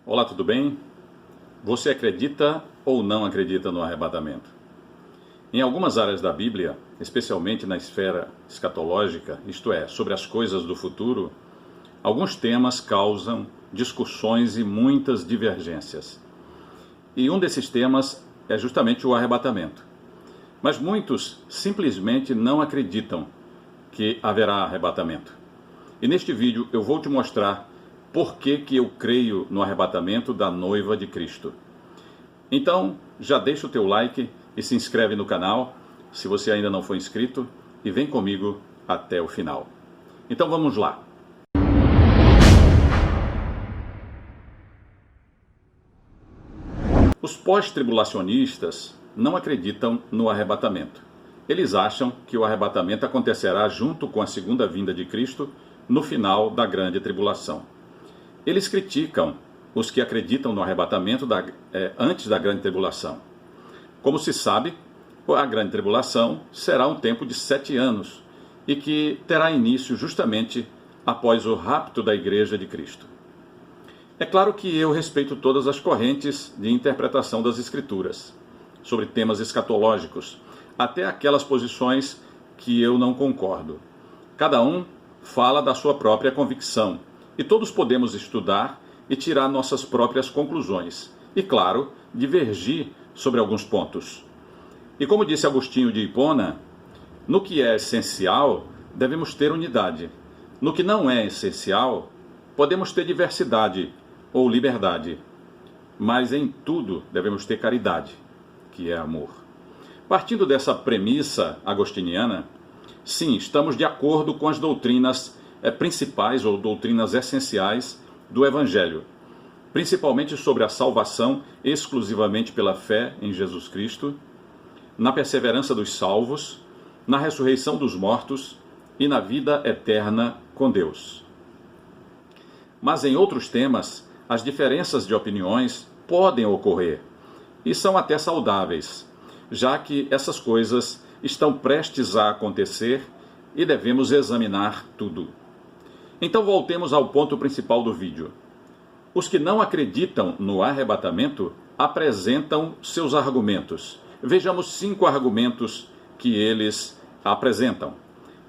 Olá, tudo bem? Você acredita ou não acredita no arrebatamento? Em algumas áreas da Bíblia, especialmente na esfera escatológica, isto é, sobre as coisas do futuro, alguns temas causam discussões e muitas divergências. E um desses temas é justamente o arrebatamento. Mas muitos simplesmente não acreditam que haverá arrebatamento. E neste vídeo eu vou te mostrar por que eu creio no arrebatamento da noiva de Cristo. Então, já deixa o teu like e se inscreve no canal, se você ainda não for inscrito, e vem comigo até o final. Então vamos lá. Os pós-tribulacionistas não acreditam no arrebatamento. Eles acham que o arrebatamento acontecerá junto com a segunda vinda de Cristo no final da grande tribulação. Eles criticam os que acreditam no arrebatamento antes da grande tribulação. Como se sabe, a grande tribulação será um tempo de 7 anos e que terá início justamente após o rapto da Igreja de Cristo. É claro que eu respeito todas as correntes de interpretação das Escrituras sobre temas escatológicos, até aquelas posições que eu não concordo. Cada um fala da sua própria convicção. E todos podemos estudar e tirar nossas próprias conclusões. E, claro, divergir sobre alguns pontos. E como disse Agostinho de Hipona, no que é essencial, devemos ter unidade. No que não é essencial, podemos ter diversidade ou liberdade. Mas em tudo devemos ter caridade, que é amor. Partindo dessa premissa agostiniana, sim, estamos de acordo com as doutrinas principais ou doutrinas essenciais do Evangelho, principalmente sobre a salvação exclusivamente pela fé em Jesus Cristo, na perseverança dos salvos, na ressurreição dos mortos e na vida eterna com Deus. Mas em outros temas, as diferenças de opiniões podem ocorrer e são até saudáveis, já que essas coisas estão prestes a acontecer e devemos examinar tudo. Então voltemos ao ponto principal do vídeo. Os que não acreditam no arrebatamento apresentam seus argumentos. Vejamos 5 argumentos que eles apresentam.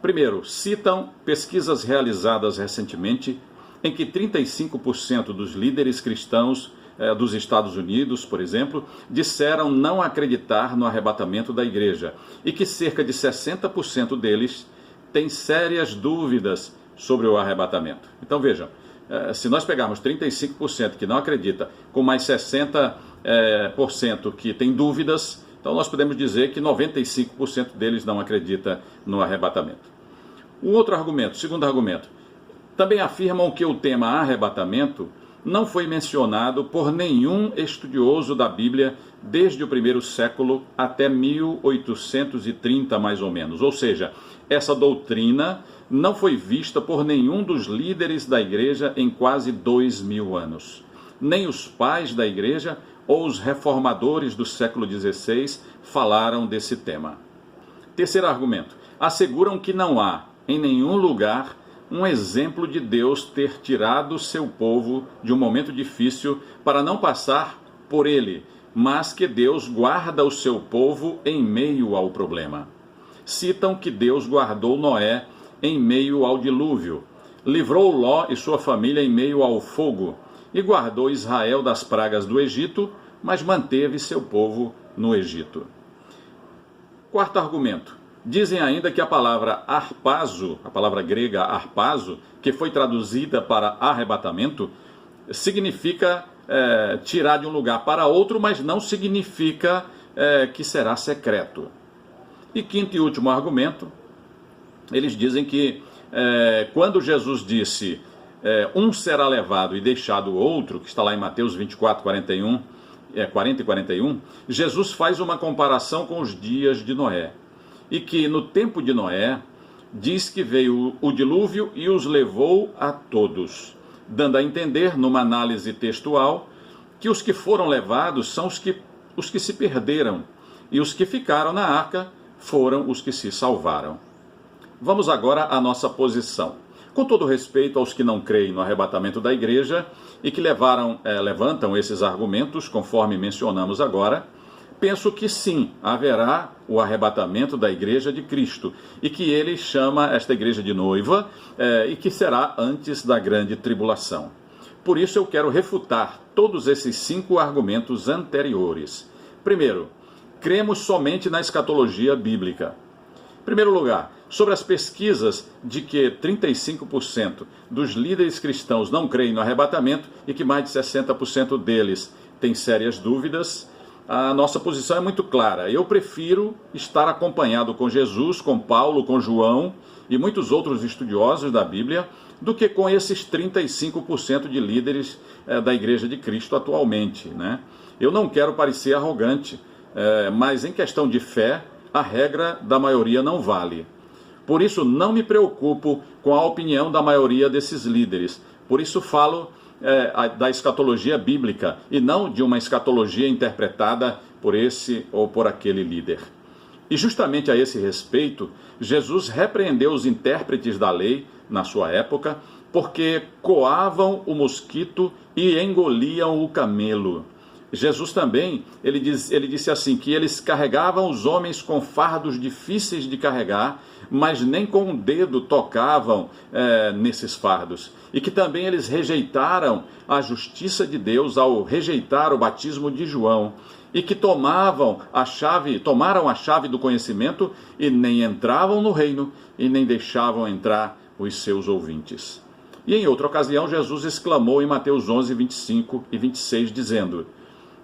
Primeiro, citam pesquisas realizadas recentemente em que 35% dos líderes cristãos dos Estados Unidos, por exemplo, disseram não acreditar no arrebatamento da igreja e que cerca de 60% deles têm sérias dúvidas sobre o arrebatamento. Então vejam, se nós pegarmos 35% que não acredita, com mais 60% que tem dúvidas, então nós podemos dizer que 95% deles não acredita no arrebatamento. Um outro argumento, segundo argumento, também afirmam que o tema arrebatamento não foi mencionado por nenhum estudioso da Bíblia desde o primeiro século até 1830, mais ou menos. Ou seja, essa doutrina não foi vista por nenhum dos líderes da igreja em quase 2000 anos. Nem os pais da igreja ou os reformadores do século XVI falaram desse tema. Terceiro argumento, asseguram que não há, em nenhum lugar, um exemplo de Deus ter tirado seu povo de um momento difícil para não passar por ele, mas que Deus guarda o seu povo em meio ao problema. Citam que Deus guardou Noé em meio ao dilúvio, livrou Ló e sua família em meio ao fogo e guardou Israel das pragas do Egito, mas manteve seu povo no Egito. Quarto argumento. Dizem ainda que a palavra harpazo, a palavra grega harpazo, que foi traduzida para arrebatamento, significa tirar de um lugar para outro, mas não significa que será secreto. E quinto e último argumento, eles dizem que quando Jesus disse um será levado e deixado o outro, que está lá em Mateus 24, 40 e 41, Jesus faz uma comparação com os dias de Noé. E que no tempo de Noé, diz que veio o dilúvio e os levou a todos, dando a entender, numa análise textual, que os que foram levados são os que se perderam, e os que ficaram na arca foram os que se salvaram. Vamos agora à nossa posição. Com todo respeito aos que não creem no arrebatamento da igreja e que levantam esses argumentos, conforme mencionamos agora, penso que sim, haverá o arrebatamento da igreja de Cristo e que ele chama esta igreja de noiva e que será antes da grande tribulação. Por isso eu quero refutar todos esses 5 argumentos anteriores. Primeiro, cremos somente na escatologia bíblica. Em primeiro lugar, sobre as pesquisas de que 35% dos líderes cristãos não creem no arrebatamento e que mais de 60% deles têm sérias dúvidas, a nossa posição é muito clara. Eu prefiro estar acompanhado com Jesus, com Paulo, com João e muitos outros estudiosos da Bíblia do que com esses 35% de líderes da Igreja de Cristo atualmente, né? Eu não quero parecer arrogante, mas em questão de fé, a regra da maioria não vale. Por isso, não me preocupo com a opinião da maioria desses líderes. Por isso falo da escatologia bíblica e não de uma escatologia interpretada por esse ou por aquele líder. E justamente a esse respeito, Jesus repreendeu os intérpretes da lei na sua época, porque coavam o mosquito e engoliam o camelo. Jesus também, ele disse assim, que eles carregavam os homens com fardos difíceis de carregar, mas nem com um dedo tocavam nesses fardos. E que também eles rejeitaram a justiça de Deus ao rejeitar o batismo de João. E que tomaram a chave do conhecimento e nem entravam no reino e nem deixavam entrar os seus ouvintes. E em outra ocasião, Jesus exclamou em Mateus 11, 25 e 26, dizendo: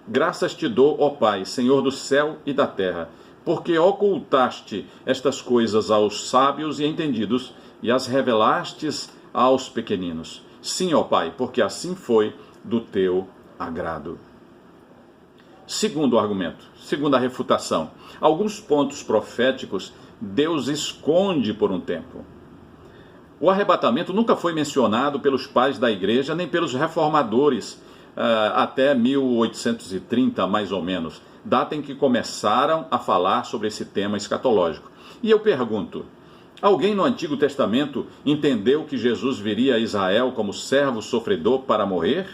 Graças te dou, ó Pai, Senhor do céu e da terra, porque ocultaste estas coisas aos sábios e entendidos e as revelastes aos pequeninos. Sim, ó Pai, porque assim foi do teu agrado. Segundo argumento, segunda refutação. Alguns pontos proféticos Deus esconde por um tempo. O arrebatamento nunca foi mencionado pelos pais da igreja nem pelos reformadores até 1830, mais ou menos, data em que começaram a falar sobre esse tema escatológico. E eu pergunto, alguém no Antigo Testamento entendeu que Jesus viria a Israel como servo sofredor para morrer?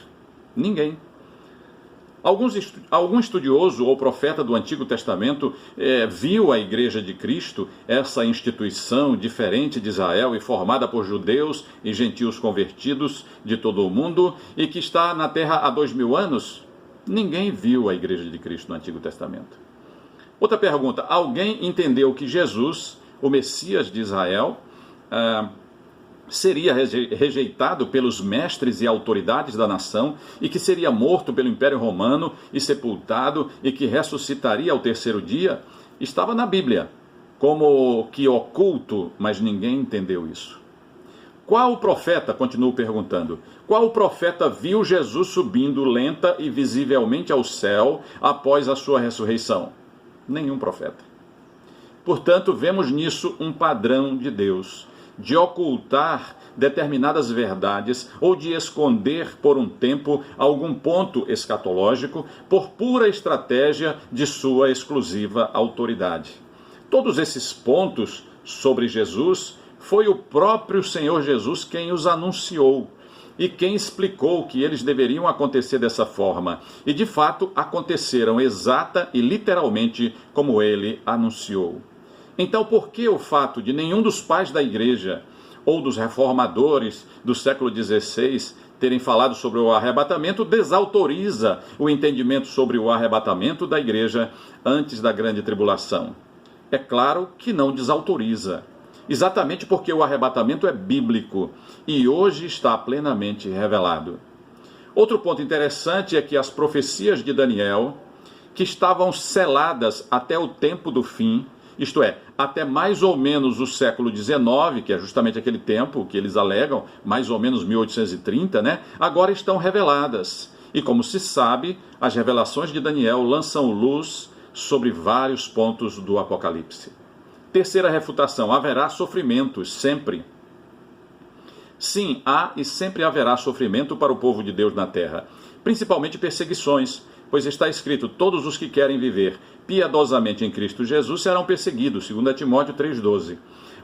Ninguém. Algum estudioso ou profeta do Antigo Testamento viu a Igreja de Cristo, essa instituição diferente de Israel e formada por judeus e gentios convertidos de todo o mundo e que está na terra há 2000 anos? Ninguém viu a Igreja de Cristo no Antigo Testamento. Outra pergunta, alguém entendeu que Jesus, o Messias de Israel, seria rejeitado pelos mestres e autoridades da nação e que seria morto pelo Império Romano e sepultado e que ressuscitaria ao terceiro dia? Estava na Bíblia, como que oculto, mas ninguém entendeu isso. Qual profeta, continuo perguntando, qual profeta viu Jesus subindo lenta e visivelmente ao céu após a sua ressurreição? Nenhum profeta. Portanto, vemos nisso um padrão de Deus, de ocultar determinadas verdades ou de esconder por um tempo algum ponto escatológico por pura estratégia de sua exclusiva autoridade. Todos esses pontos sobre Jesus foi o próprio Senhor Jesus quem os anunciou e quem explicou que eles deveriam acontecer dessa forma. E de fato aconteceram exata e literalmente como ele anunciou. Então, por que o fato de nenhum dos pais da igreja ou dos reformadores do século XVI terem falado sobre o arrebatamento desautoriza o entendimento sobre o arrebatamento da igreja antes da grande tribulação? É claro que não desautoriza, exatamente porque o arrebatamento é bíblico e hoje está plenamente revelado. Outro ponto interessante é que as profecias de Daniel, que estavam seladas até o tempo do fim, isto é, até mais ou menos o século XIX, que é justamente aquele tempo que eles alegam, mais ou menos 1830, né? Agora estão reveladas. E como se sabe, as revelações de Daniel lançam luz sobre vários pontos do Apocalipse. Terceira refutação, haverá sofrimentos, sempre. Sim, há e sempre haverá sofrimento para o povo de Deus na terra, principalmente perseguições, pois está escrito, todos os que querem viver piedosamente em Cristo Jesus serão perseguidos, 2 Timóteo 3,12.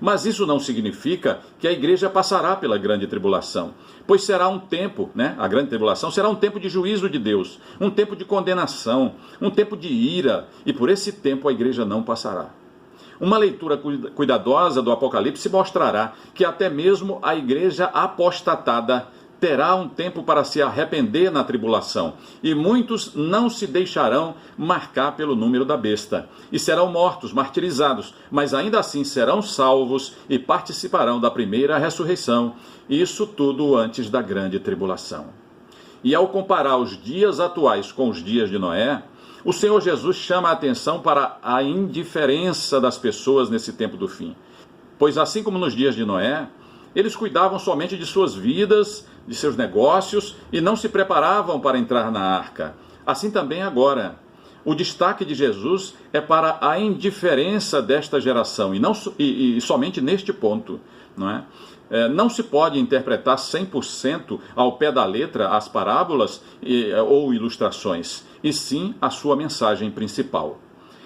Mas isso não significa que a igreja passará pela grande tribulação, pois será um tempo, a grande tribulação será um tempo de juízo de Deus, um tempo de condenação, um tempo de ira, e por esse tempo a igreja não passará. Uma leitura cuidadosa do Apocalipse mostrará que até mesmo a igreja apostatada terá um tempo para se arrepender na tribulação, e muitos não se deixarão marcar pelo número da besta, e serão mortos, martirizados, mas ainda assim serão salvos e participarão da primeira ressurreição, isso tudo antes da grande tribulação. E ao comparar os dias atuais com os dias de Noé, o Senhor Jesus chama a atenção para a indiferença das pessoas nesse tempo do fim, pois assim como nos dias de Noé, eles cuidavam somente de suas vidas, de seus negócios e não se preparavam para entrar na arca. Assim também agora. O destaque de Jesus é para a indiferença desta geração e somente neste ponto. Não se pode interpretar 100% ao pé da letra as parábolas ou ilustrações, e sim a sua mensagem principal.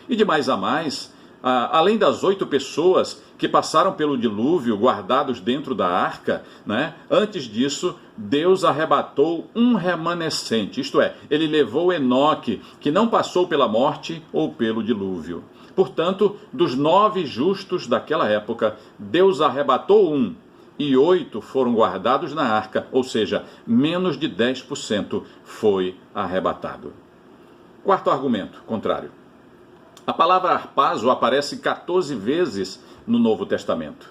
E de mais a mais, além das 8 pessoas que passaram pelo dilúvio guardados dentro da arca, antes disso, Deus arrebatou um remanescente, isto é, ele levou Enoque, que não passou pela morte ou pelo dilúvio. Portanto, dos 9 justos daquela época, Deus arrebatou um, e 8 foram guardados na arca, ou seja, menos de 10% foi arrebatado. Quarto argumento, contrário. A palavra harpazo aparece 14 vezes no Novo Testamento.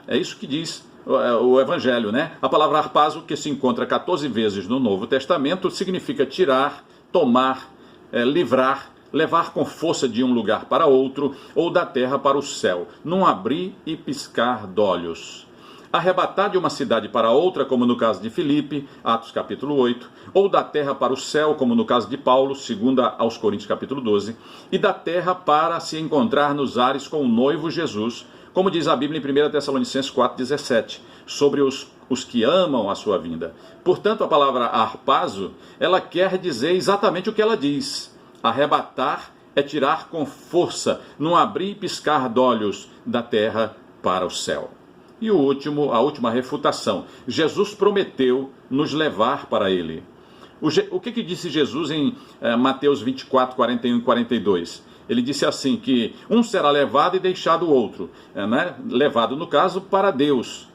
É isso que diz o Evangelho. A palavra harpazo, que se encontra 14 vezes no Novo Testamento, significa tirar, tomar, livrar, levar com força de um lugar para outro ou da terra para o céu, num abrir e piscar d'olhos. Arrebatar de uma cidade para outra, como no caso de Filipe, Atos capítulo 8, ou da terra para o céu, como no caso de Paulo, 2 aos Coríntios capítulo 12, e da terra para se encontrar nos ares com o noivo Jesus, como diz a Bíblia em 1 Tessalonicenses 4,17, sobre os que amam a sua vinda. Portanto, a palavra harpazo, ela quer dizer exatamente o que ela diz. Arrebatar é tirar com força, num abrir e piscar d'olhos, da terra para o céu. E a última refutação. Jesus prometeu nos levar para ele. O que disse Jesus em Mateus 24, 41 e 42? Ele disse assim, que um será levado e deixado o outro. Levado, no caso, para Deus.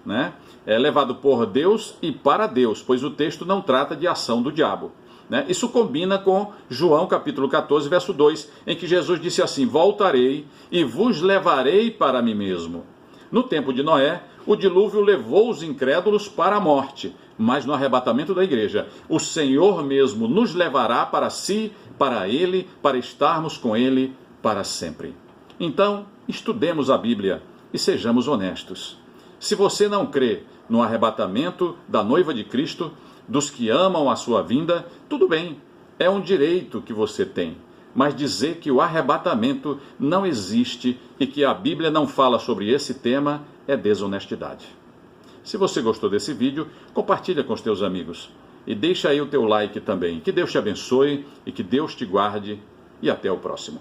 É levado por Deus e para Deus, pois o texto não trata de ação do diabo. Isso combina com João capítulo 14, verso 2, em que Jesus disse assim, voltarei e vos levarei para mim mesmo. No tempo de Noé, o dilúvio levou os incrédulos para a morte, mas no arrebatamento da igreja, o Senhor mesmo nos levará para si, para Ele, para estarmos com Ele para sempre. Então, estudemos a Bíblia e sejamos honestos. Se você não crê no arrebatamento da noiva de Cristo, dos que amam a sua vinda, tudo bem, é um direito que você tem. Mas dizer que o arrebatamento não existe e que a Bíblia não fala sobre esse tema é desonestidade. Se você gostou desse vídeo, compartilha com os teus amigos. E deixa aí o teu like também. Que Deus te abençoe e que Deus te guarde. E até o próximo.